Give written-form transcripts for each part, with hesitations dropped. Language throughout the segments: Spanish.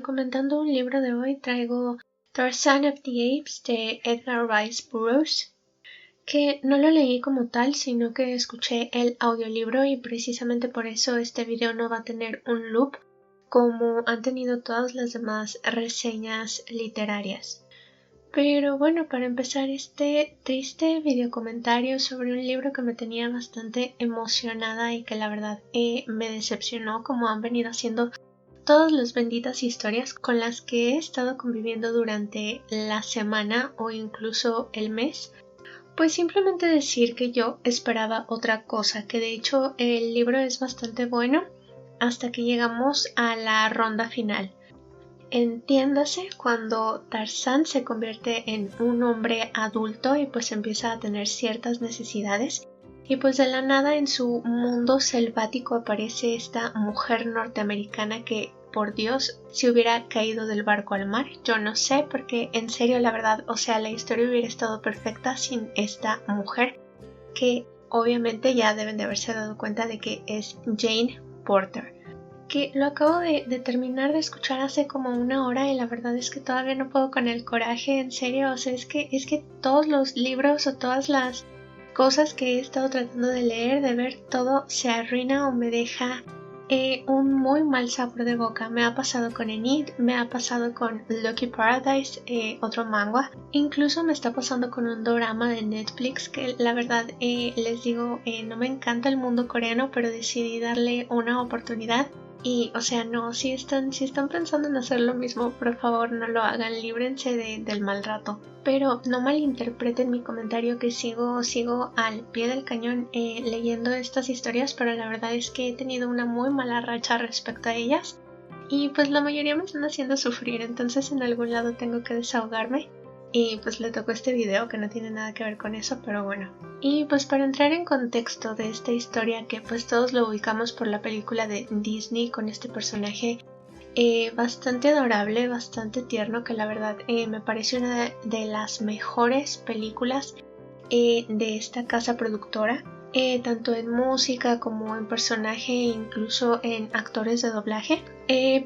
recomendando un libro de hoy traigo Tarzan of the Apes de Edgar Rice Burroughs, que no lo leí como tal, sino que escuché el audiolibro y precisamente por eso este video no va a tener un loop como han tenido todas las demás reseñas literarias. Pero bueno, para empezar este triste video comentario sobre un libro que me tenía bastante emocionada y que la verdad me decepcionó como han venido haciendo todas las benditas historias con las que he estado conviviendo durante la semana o incluso el mes, pues simplemente decir que yo esperaba otra cosa, que de hecho el libro es bastante bueno hasta que llegamos a la ronda final. Entiéndase cuando Tarzán se convierte en un hombre adulto y pues empieza a tener ciertas necesidades y pues de la nada en su mundo selvático aparece esta mujer norteamericana que por Dios si hubiera caído del barco al mar, yo no sé porque en serio la verdad, o sea la historia hubiera estado perfecta sin esta mujer que obviamente ya deben de haberse dado cuenta de que es Jane Porter. Que lo acabo de terminar de escuchar hace como una hora y la verdad es que todavía no puedo con el coraje, en serio, o sea, es que todos los libros o todas las cosas que he estado tratando de leer, de ver, todo se arruina o me deja un muy mal sabor de boca. Me ha pasado con Enid, me ha pasado con Lucky Paradise, otro manga, incluso me está pasando con un dorama de Netflix que la verdad les digo, no me encanta el mundo coreano, pero decidí darle una oportunidad. Y, o sea, no, si están pensando en hacer lo mismo, por favor no lo hagan, líbrense del mal rato. Pero no malinterpreten mi comentario que sigo al pie del cañón leyendo estas historias, pero la verdad es que he tenido una muy mala racha respecto a ellas. Y pues la mayoría me están haciendo sufrir, entonces en algún lado tengo que desahogarme. Y pues le tocó este video que no tiene nada que ver con eso, pero bueno. Y pues para entrar en contexto de esta historia que pues todos lo ubicamos por la película de Disney con este personaje bastante adorable, bastante tierno, que la verdad me parece una de las mejores películas de esta casa productora, tanto en música como en personaje e incluso en actores de doblaje.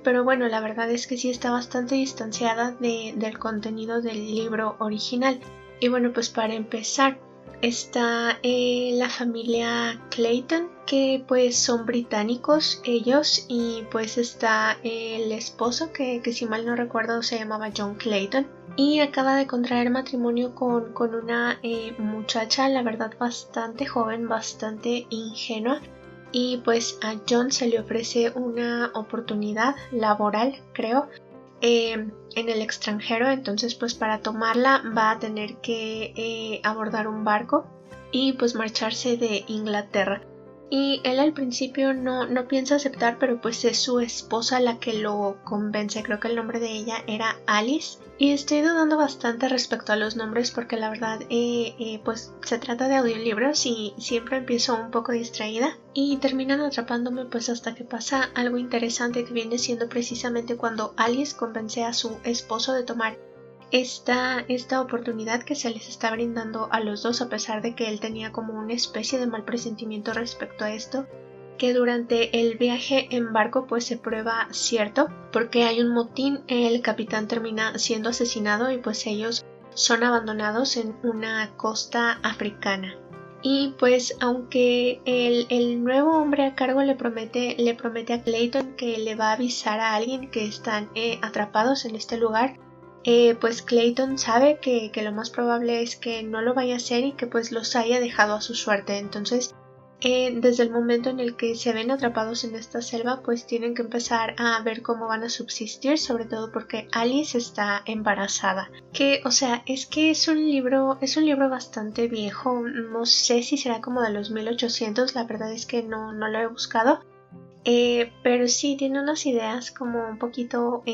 Pero bueno, la verdad es que sí está bastante distanciada del contenido del libro original. Y bueno, pues para empezar está la familia Clayton, que pues son británicos ellos, y pues está el esposo que si mal no recuerdo se llamaba John Clayton y acaba de contraer matrimonio con una muchacha, la verdad bastante joven, bastante ingenua. Y pues a John se le ofrece una oportunidad laboral, creo, en el extranjero, entonces pues para tomarla va a tener que abordar un barco y pues marcharse de Inglaterra. Y él al principio no piensa aceptar, pero pues es su esposa la que lo convence. Creo que el nombre de ella era Alice. Y estoy dudando bastante respecto a los nombres porque la verdad pues se trata de audiolibros y siempre empiezo un poco distraída. Y terminan atrapándome pues hasta que pasa algo interesante que viene siendo precisamente cuando Alice convence a su esposo de tomar esta oportunidad que se les está brindando a los dos, a pesar de que él tenía como una especie de mal presentimiento respecto a esto, que durante el viaje en barco pues se prueba cierto, porque hay un motín, el capitán termina siendo asesinado y pues ellos son abandonados en una costa africana. Y pues aunque el nuevo hombre a cargo le promete a Clayton que le va a avisar a alguien que están atrapados en este lugar, pues Clayton sabe que lo más probable es que no lo vaya a hacer y que pues los haya dejado a su suerte. Entonces desde el momento en el que se ven atrapados en esta selva pues tienen que empezar a ver cómo van a subsistir, sobre todo porque Alice está embarazada, que o sea es que es un libro bastante viejo, no sé si será como de los 1800, la verdad es que no lo he buscado, pero sí tiene unas ideas como un poquito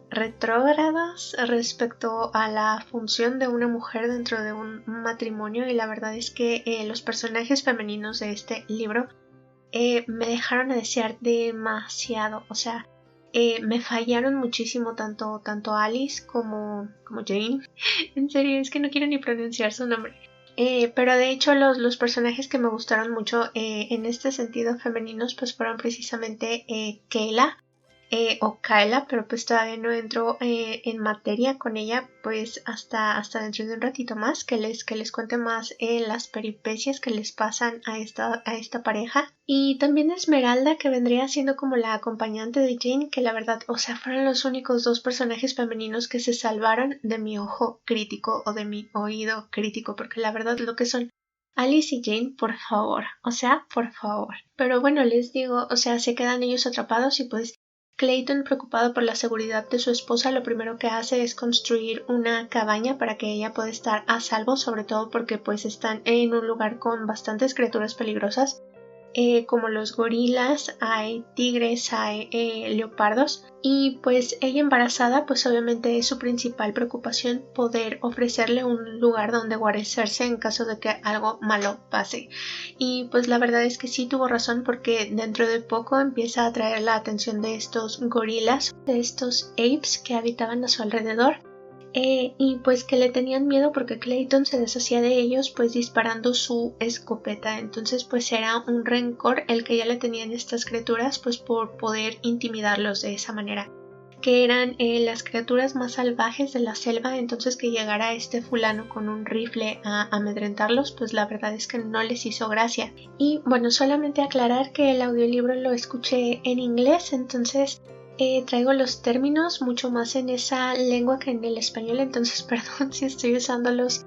retrógradas respecto a la función de una mujer dentro de un matrimonio, y la verdad es que los personajes femeninos de este libro me dejaron a desear demasiado, o sea, me fallaron muchísimo tanto Alice como Jane. En serio, es que no quiero ni pronunciar su nombre. Pero de hecho los personajes que me gustaron mucho en este sentido femeninos pues fueron precisamente Kayla, o Kyla, pero pues todavía no entro en materia con ella, pues hasta dentro de un ratito más que les cuente más las peripecias que les pasan a esta pareja. Y también Esmeralda, que vendría siendo como la acompañante de Jane, que la verdad, o sea, fueron los únicos dos personajes femeninos que se salvaron de mi ojo crítico o de mi oído crítico, porque la verdad lo que son Alice y Jane, por favor, o sea, por favor. Pero bueno, les digo, o sea, se quedan ellos atrapados y pues Clayton, preocupado por la seguridad de su esposa, lo primero que hace es construir una cabaña para que ella pueda estar a salvo, sobre todo porque pues están en un lugar con bastantes criaturas peligrosas, como los gorilas, hay tigres, hay leopardos, y pues ella embarazada pues obviamente es su principal preocupación poder ofrecerle un lugar donde guarecerse en caso de que algo malo pase. Y pues la verdad es que sí tuvo razón, porque dentro de poco empieza a atraer la atención de estos gorilas, de estos apes que habitaban a su alrededor. Y pues que le tenían miedo porque Clayton se deshacía de ellos pues disparando su escopeta. Entonces pues era un rencor el que ya le tenían estas criaturas pues por poder intimidarlos de esa manera, que eran las criaturas más salvajes de la selva. Entonces que llegara este fulano con un rifle a amedrentarlos, pues la verdad es que no les hizo gracia. Y bueno, solamente aclarar que el audiolibro lo escuché en inglés, entonces traigo los términos mucho más en esa lengua que en el español, entonces perdón si estoy usándolos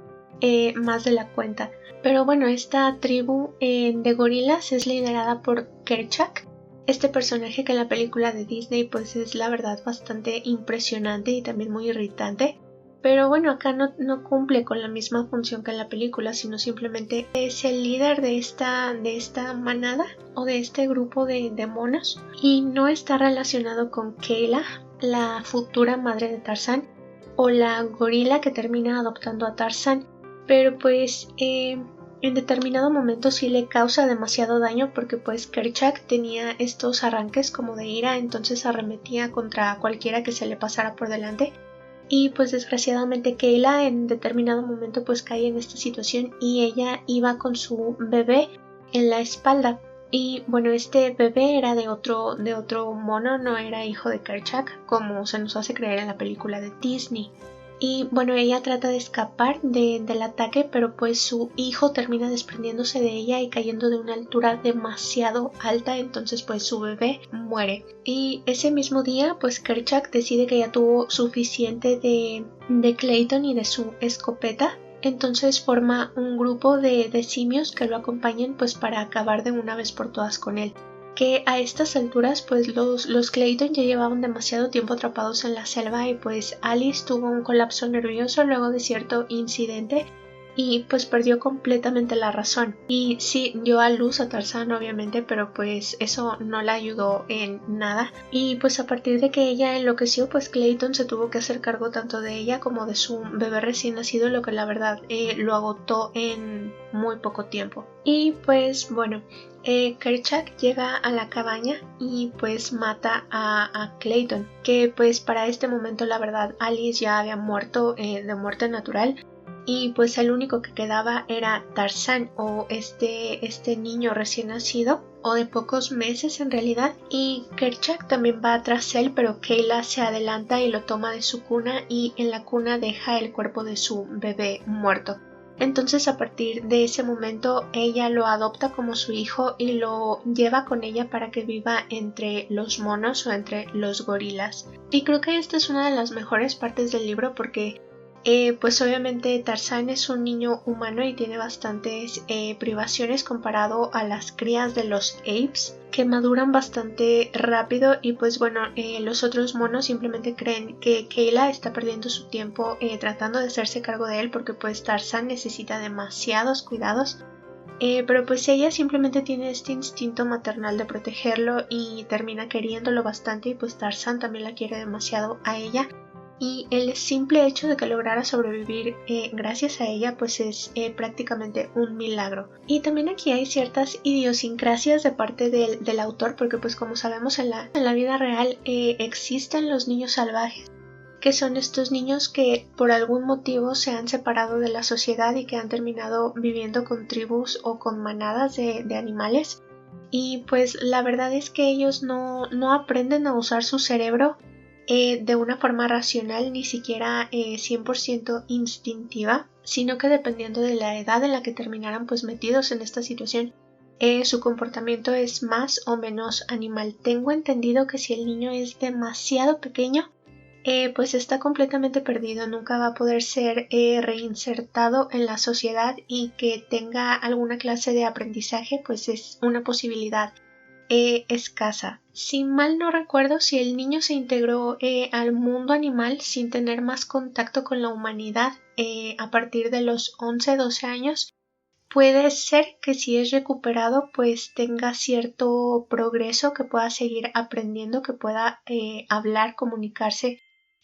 más de la cuenta. Pero bueno, esta tribu de gorilas es liderada por Kerchak, este personaje que en la película de Disney pues es la verdad bastante impresionante y también muy irritante. Pero bueno, acá no cumple con la misma función que en la película, sino simplemente es el líder de esta manada o de este grupo de monos, y no está relacionado con Kayla, la futura madre de Tarzán, o la gorila que termina adoptando a Tarzán. Pero pues en determinado momento sí le causa demasiado daño, porque pues Kerchak tenía estos arranques como de ira, entonces arremetía contra cualquiera que se le pasara por delante. Y pues desgraciadamente Kayla en determinado momento pues cae en esta situación y ella iba con su bebé en la espalda. Y bueno, este bebé era de otro mono, no era hijo de Kerchak como se nos hace creer en la película de Disney. Y bueno, ella trata de escapar del ataque, pero pues su hijo termina desprendiéndose de ella y cayendo de una altura demasiado alta, entonces pues su bebé muere. Y ese mismo día pues Kerchak decide que ya tuvo suficiente de Clayton y de su escopeta. Entonces forma un grupo de simios que lo acompañan pues para acabar de una vez por todas con él. Que a estas alturas pues los Clayton ya llevaban demasiado tiempo atrapados en la selva y pues Alice tuvo un colapso nervioso luego de cierto incidente y pues perdió completamente la razón. Y sí, dio a luz a Tarzán obviamente, pero pues eso no la ayudó en nada. Y pues a partir de que ella enloqueció, pues Clayton se tuvo que hacer cargo tanto de ella como de su bebé recién nacido, lo que la verdad lo agotó en muy poco tiempo. Y pues bueno, Kerchak llega a la cabaña y pues mata a Clayton, que pues para este momento la verdad Alice ya había muerto de muerte natural. Y pues el único que quedaba era Tarzán, o este niño recién nacido, o de pocos meses en realidad, y Kerchak también va tras él, pero Kayla se adelanta y lo toma de su cuna y en la cuna deja el cuerpo de su bebé muerto. Entonces a partir de ese momento ella lo adopta como su hijo y lo lleva con ella para que viva entre los monos o entre los gorilas. Y creo que esta es una de las mejores partes del libro porque pues obviamente Tarzán es un niño humano y tiene bastantes privaciones comparado a las crías de los apes, que maduran bastante rápido. Y pues bueno, los otros monos simplemente creen que Kayla está perdiendo su tiempo tratando de hacerse cargo de él, porque pues Tarzán necesita demasiados cuidados. Pero pues ella simplemente tiene este instinto maternal de protegerlo y termina queriéndolo bastante, y pues Tarzán también la quiere demasiado a ella. Y el simple hecho de que lograra sobrevivir gracias a ella pues es prácticamente un milagro. Y también aquí hay ciertas idiosincrasias de parte del autor, porque pues como sabemos en la vida real existen los niños salvajes, que son estos niños que por algún motivo se han separado de la sociedad y que han terminado viviendo con tribus o con manadas de animales. y pues la verdad es que ellos no aprenden a usar su cerebro de una forma racional, ni siquiera 100% instintiva, sino que dependiendo de la edad en la que terminaran pues metidos en esta situación, su comportamiento es más o menos animal. Tengo entendido que si el niño es demasiado pequeño, pues está completamente perdido, nunca va a poder ser reinsertado en la sociedad, y que tenga alguna clase de aprendizaje pues es una posibilidad escasa. Si mal no recuerdo, si el niño se integró al mundo animal sin tener más contacto con la humanidad a partir de los 11-12 años, puede ser que si es recuperado pues tenga cierto progreso, que pueda seguir aprendiendo, que pueda hablar, comunicarse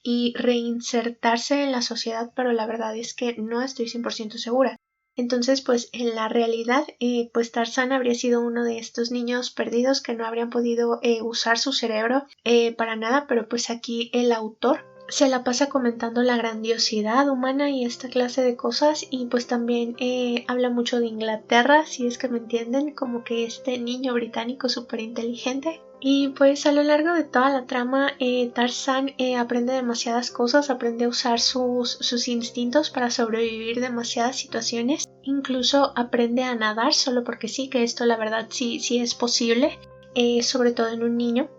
y reinsertarse en la sociedad, pero la verdad es que no estoy 100% segura. Entonces pues en la realidad pues Tarzán habría sido uno de estos niños perdidos que no habrían podido usar su cerebro para nada, pero pues aquí el autor se la pasa comentando la grandiosidad humana y esta clase de cosas, y pues también habla mucho de Inglaterra, si es que me entienden, como que este niño británico súper inteligente. Y pues a lo largo de toda la trama Tarzán aprende demasiadas cosas, aprende a usar sus instintos para sobrevivir demasiadas situaciones, incluso aprende a nadar solo porque sí, que esto la verdad sí es posible, sobre todo en un niño.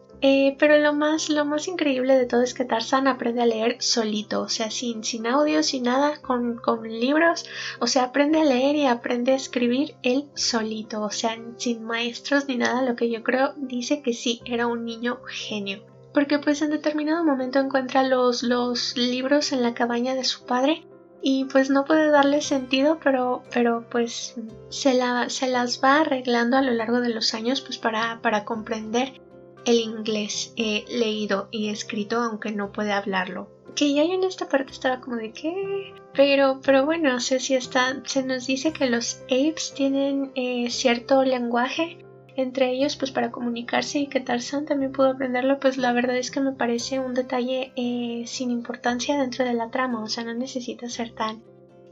Pero lo más increíble de todo es que Tarzán aprende a leer solito, o sea, sin audio, sin nada, con libros, o sea, aprende a leer y aprende a escribir él solito, o sea, sin maestros ni nada, lo que yo creo dice que sí, era un niño genio. Porque pues en determinado momento encuentra los libros en la cabaña de su padre y pues no puede darle sentido, pero pues se las va arreglando a lo largo de los años pues para comprender el inglés leído y escrito, aunque no puede hablarlo. Que ya en esta parte estaba como de ¿qué? Pero bueno, o sea, si está, se nos dice que los apes tienen cierto lenguaje entre ellos pues para comunicarse, y que Tarzán también pudo aprenderlo, pues la verdad es que me parece un detalle sin importancia dentro de la trama, o sea, no necesita ser tan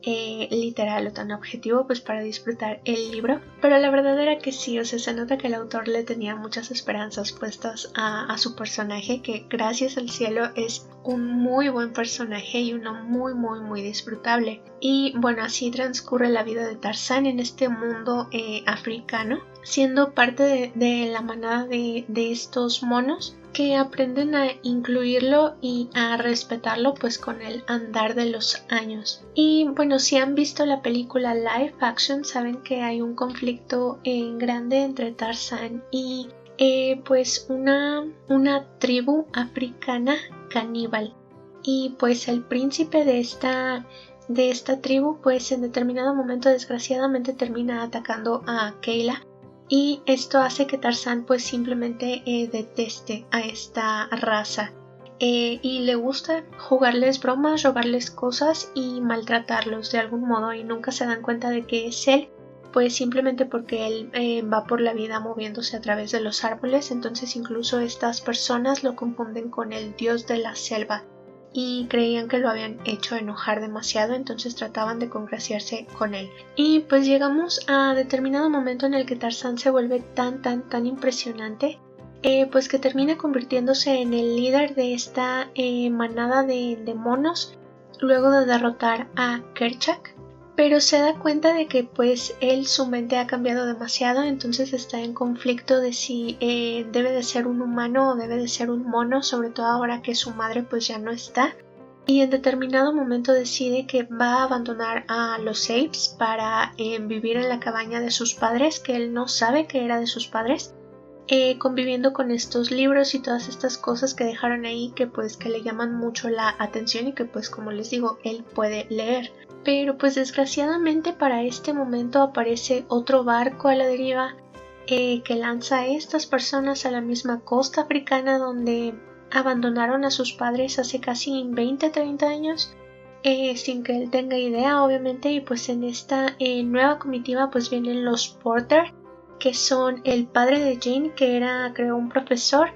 literal o tan objetivo pues para disfrutar el libro, pero la verdad era que sí, o sea, se nota que el autor le tenía muchas esperanzas puestas a su personaje, que gracias al cielo es un muy buen personaje y uno muy disfrutable. Y bueno, así transcurre la vida de Tarzán en este mundo africano, siendo parte de la manada de estos monos que aprenden a incluirlo y a respetarlo pues con el andar de los años. Y bueno, si han visto la película live action saben que hay un conflicto grande entre Tarzán y pues una tribu africana caníbal, y pues el príncipe de esta tribu pues en determinado momento desgraciadamente termina atacando a Kayla, y esto hace que Tarzán pues simplemente deteste a esta raza y le gusta jugarles bromas, robarles cosas y maltratarlos de algún modo, y nunca se dan cuenta de que es él, pues simplemente porque él va por la vida moviéndose a través de los árboles. Entonces incluso estas personas lo confunden con el dios de la selva y creían que lo habían hecho enojar demasiado, entonces trataban de congraciarse con él. Y pues llegamos a determinado momento en el que Tarzán se vuelve tan impresionante, pues que termina convirtiéndose en el líder de esta manada de monos luego de derrotar a Kerchak. Pero se da cuenta de que pues su mente ha cambiado demasiado, entonces está en conflicto de si debe de ser un humano o debe de ser un mono, sobre todo ahora que su madre pues ya no está, y en determinado momento decide que va a abandonar a los apes para vivir en la cabaña de sus padres, que él no sabe que era de sus padres, conviviendo con estos libros y todas estas cosas que dejaron ahí, que pues que le llaman mucho la atención y que pues como les digo él puede leer. Pero pues desgraciadamente para este momento aparece otro barco a la deriva que lanza a estas personas a la misma costa africana donde abandonaron a sus padres hace casi 20-30 años, sin que él tenga idea obviamente. Y pues en esta nueva comitiva pues vienen los Porter, que son el padre de Jane, que era creo un profesor,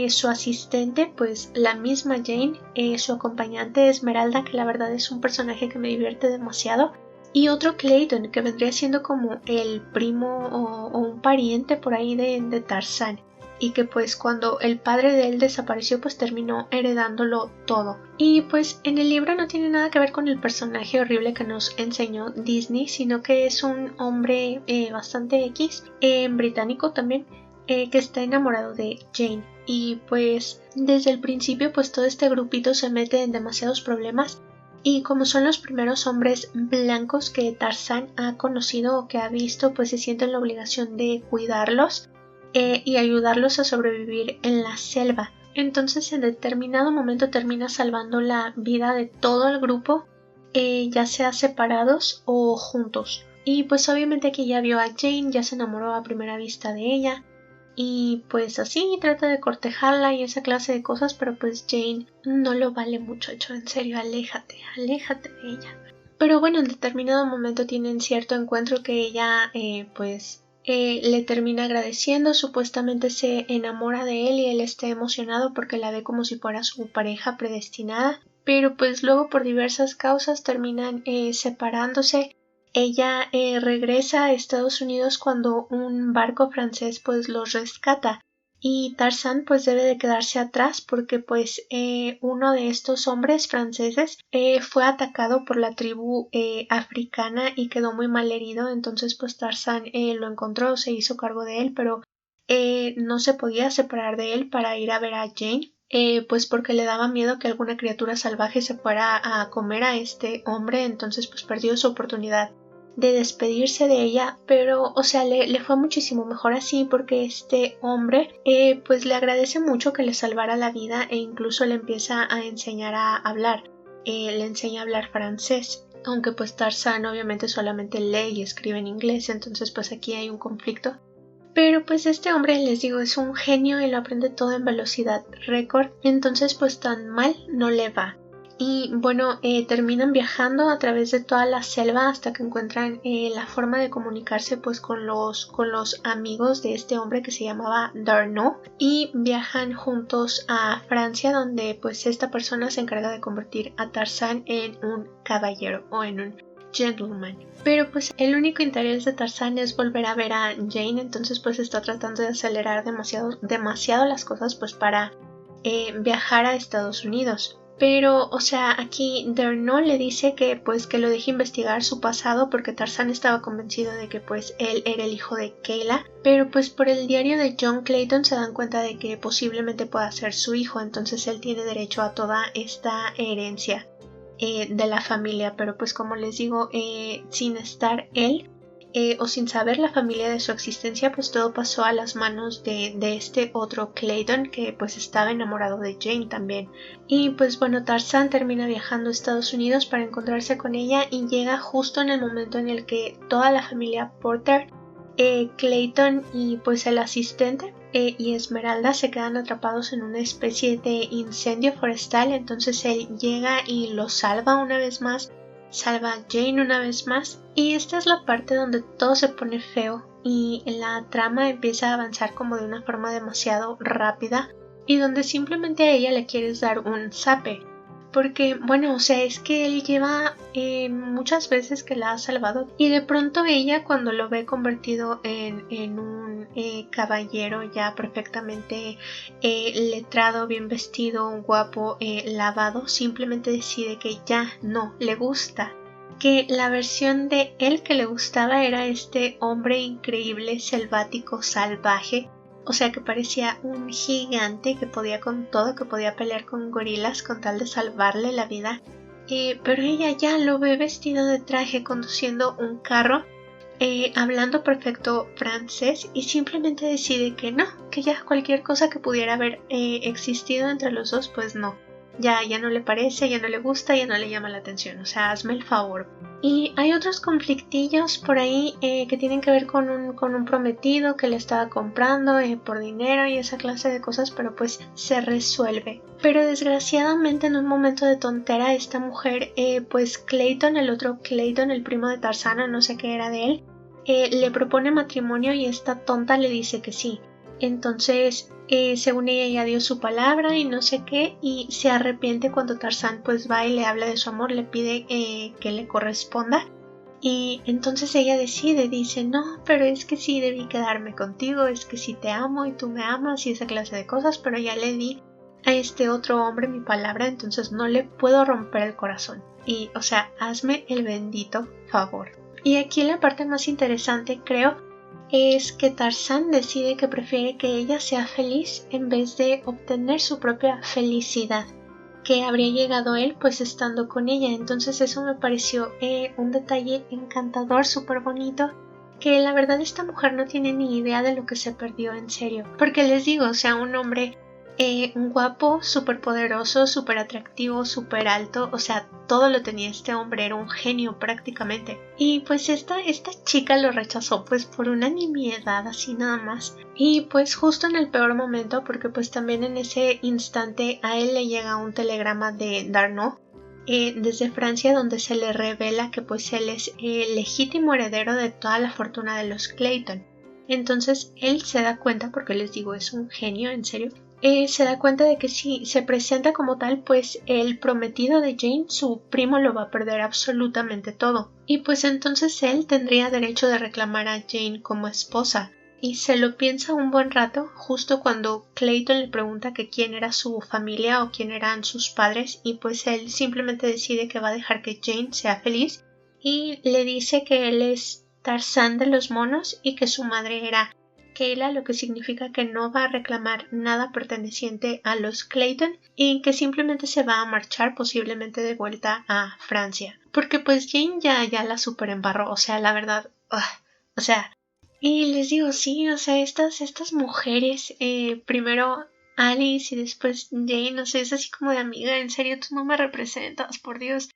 su asistente pues la misma Jane, su acompañante Esmeralda, que la verdad es un personaje que me divierte demasiado, y otro Clayton que vendría siendo como el primo o un pariente por ahí de Tarzán, y que pues cuando el padre de él desapareció pues terminó heredándolo todo. Y pues en el libro no tiene nada que ver con el personaje horrible que nos enseñó Disney, sino que es un hombre bastante X, británico también, que está enamorado de Jane. Y pues desde el principio pues todo este grupito se mete en demasiados problemas, y como son los primeros hombres blancos que Tarzán ha conocido o que ha visto, pues se siente en la obligación de cuidarlos y ayudarlos a sobrevivir en la selva. Entonces en determinado momento termina salvando la vida de todo el grupo, ya sea separados o juntos. Y pues obviamente aquí ya vio a Jane, ya se enamoró a primera vista de ella, y pues así trata de cortejarla y esa clase de cosas, pero pues Jane no lo vale, muchacho, en serio, aléjate de ella. Pero bueno, en determinado momento tienen cierto encuentro que ella le termina agradeciendo, supuestamente se enamora de él y él está emocionado porque la ve como si fuera su pareja predestinada, pero pues luego por diversas causas terminan separándose. Ella regresa a Estados Unidos cuando un barco francés pues los rescata, y Tarzán pues debe de quedarse atrás porque pues uno de estos hombres franceses fue atacado por la tribu africana y quedó muy mal herido. Entonces pues Tarzán lo encontró, se hizo cargo de él, pero no se podía separar de él para ir a ver a Jane, pues porque le daba miedo que alguna criatura salvaje se fuera a comer a este hombre. Entonces pues perdió su oportunidad de despedirse de ella, pero o sea le fue muchísimo mejor así, porque este hombre pues le agradece mucho que le salvara la vida e incluso le empieza a enseñar a hablar, le enseña a hablar francés, aunque pues Tarzán obviamente solamente lee y escribe en inglés, entonces pues aquí hay un conflicto. Pero pues este hombre, les digo, es un genio y lo aprende todo en velocidad récord, entonces pues tan mal no le va. Y bueno, terminan viajando a través de toda la selva hasta que encuentran la forma de comunicarse pues con los amigos de este hombre que se llamaba Darno, y viajan juntos a Francia, donde pues esta persona se encarga de convertir a Tarzán en un caballero o en un gentleman. Pero pues el único interés de Tarzán es volver a ver a Jane, entonces pues está tratando de acelerar demasiado las cosas pues para viajar a Estados Unidos. Pero, o sea, aquí Darno le dice que pues que lo deje investigar su pasado, porque Tarzán estaba convencido de que pues él era el hijo de Kayla, pero pues por el diario de John Clayton se dan cuenta de que posiblemente pueda ser su hijo, entonces él tiene derecho a toda esta herencia de la familia. Pero pues como les digo, sin estar él o sin saber la familia de su existencia, pues todo pasó a las manos de este otro Clayton, que pues estaba enamorado de Jane también. Y pues bueno, Tarzán termina viajando a Estados Unidos para encontrarse con ella, y llega justo en el momento en el que toda la familia Porter, Clayton y pues el asistente y Esmeralda se quedan atrapados en una especie de incendio forestal. Entonces él llega y los salva una vez más, salva a Jane una vez más, y esta es la parte donde todo se pone feo y la trama empieza a avanzar como de una forma demasiado rápida, y donde simplemente a ella le quieres dar un zape, porque bueno, o sea, es que él lleva muchas veces que la ha salvado, y de pronto ella, cuando lo ve convertido en un caballero ya perfectamente letrado, bien vestido, guapo, lavado, simplemente decide que ya no le gusta, que la versión de él que le gustaba era este hombre increíble, selvático, salvaje. O sea, que parecía un gigante que podía con todo, que podía pelear con gorilas con tal de salvarle la vida. Pero ella ya lo ve vestido de traje, conduciendo un carro, hablando perfecto francés, y simplemente decide que no, que ya cualquier cosa que pudiera haber existido entre los dos, pues no. Ya no le parece, ya no le gusta, ya no le llama la atención. O sea, hazme el favor. Y hay otros conflictillos por ahí que tienen que ver con un prometido que le estaba comprando por dinero y esa clase de cosas, pero pues se resuelve. Pero desgraciadamente en un momento de tontera, esta mujer, pues Clayton, el otro Clayton, el primo de Tarzana, no sé qué era de él, le propone matrimonio, y esta tonta le dice que sí. Entonces, según ella ya dio su palabra y no sé qué, y se arrepiente cuando Tarzán pues va y le habla de su amor, le pide que le corresponda, Y entonces ella dice, no, pero es que sí debí quedarme contigo, es que sí te amo y tú me amas y esa clase de cosas, pero ya le di a este otro hombre mi palabra, entonces no le puedo romper el corazón. Y, o sea, hazme el bendito favor. Y aquí la parte más interesante, creo, es que Tarzán decide que prefiere que ella sea feliz en vez de obtener su propia felicidad, que habría llegado él pues estando con ella. Entonces eso me pareció un detalle encantador, súper bonito, que la verdad esta mujer no tiene ni idea de lo que se perdió, en serio, porque les digo, o sea, un hombre guapo, súper poderoso, súper atractivo, súper alto, o sea, todo lo tenía este hombre, era un genio prácticamente. Y pues esta chica lo rechazó pues por una nimiedad así nada más. Y pues justo en el peor momento, porque pues también en ese instante a él le llega un telegrama de Darnaud desde Francia, donde se le revela que pues él es el legítimo heredero de toda la fortuna de los Clayton. Entonces él se da cuenta, porque les digo, es un genio, en serio, se da cuenta de que si se presenta como tal, pues el prometido de Jane, su primo, lo va a perder absolutamente todo. Y pues entonces él tendría derecho de reclamar a Jane como esposa. Y se lo piensa un buen rato, justo cuando Clayton le pregunta que quién era su familia o quién eran sus padres, y pues él simplemente decide que va a dejar que Jane sea feliz y le dice que él es Tarzán de los monos y que su madre era Kayla, lo que significa que no va a reclamar nada perteneciente a los Clayton y que simplemente se va a marchar posiblemente de vuelta a Francia. Porque pues Jane ya la super embarró, o sea, la verdad, o sea, y les digo, sí, o sea, estas mujeres, primero Alice y después Jane, no sé, es así como de amiga, en serio, tú no me representas, por Dios.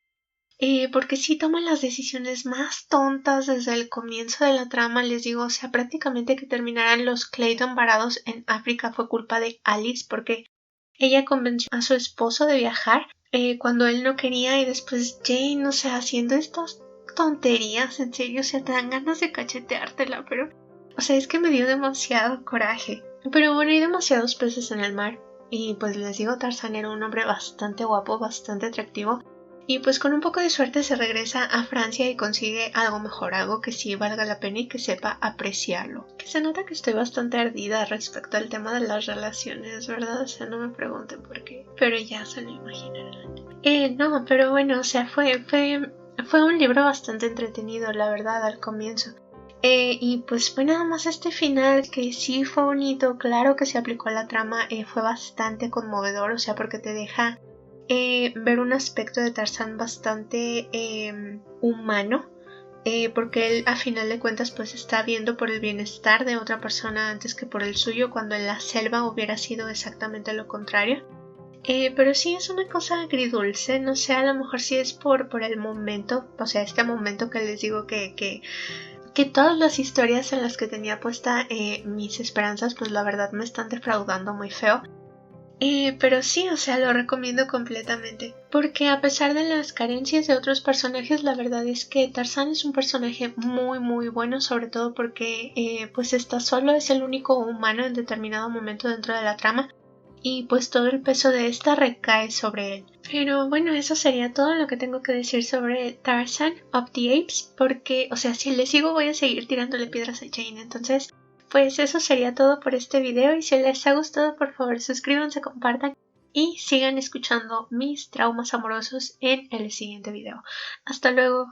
Porque sí toman las decisiones más tontas desde el comienzo de la trama, les digo, o sea, prácticamente que terminaran los Clayton varados en África fue culpa de Alice, porque ella convenció a su esposo de viajar cuando él no quería, y después Jane, o sea, haciendo estas tonterías, en serio, o sea, te dan ganas de cacheteártela, pero, o sea, es que me dio demasiado coraje. Pero bueno, hay demasiados peces en el mar, y pues les digo, Tarzán era un hombre bastante guapo, bastante atractivo, y pues con un poco de suerte se regresa a Francia y consigue algo mejor, algo que sí valga la pena y que sepa apreciarlo. Que se nota que estoy bastante ardida respecto al tema de las relaciones, ¿verdad? O sea, no me pregunten por qué, pero ya se lo imaginarán. No, pero bueno, o sea, fue un libro bastante entretenido, la verdad, al comienzo. Y pues fue nada más este final que sí fue bonito, claro que se aplicó a la trama, fue bastante conmovedor, o sea, porque te deja ver un aspecto de Tarzán bastante humano, porque él a final de cuentas pues está viendo por el bienestar de otra persona antes que por el suyo, cuando en la selva hubiera sido exactamente lo contrario. Pero sí es una cosa agridulce, no sé, a lo mejor sí es por el momento, o sea, este momento que les digo que todas las historias en las que tenía puesta mis esperanzas, pues la verdad me están defraudando muy feo. Pero sí, o sea, lo recomiendo completamente. Porque a pesar de las carencias de otros personajes, la verdad es que Tarzán es un personaje muy muy bueno, sobre todo porque pues está solo, es el único humano en determinado momento dentro de la trama. Y pues todo el peso de esta recae sobre él. Pero bueno, eso sería todo lo que tengo que decir sobre Tarzan of the Apes. Porque, o sea, si le sigo voy a seguir tirándole piedras a Jane. Entonces, pues eso sería todo por este video, y si les ha gustado por favor suscríbanse, compartan y sigan escuchando mis traumas amorosos en el siguiente video. Hasta luego.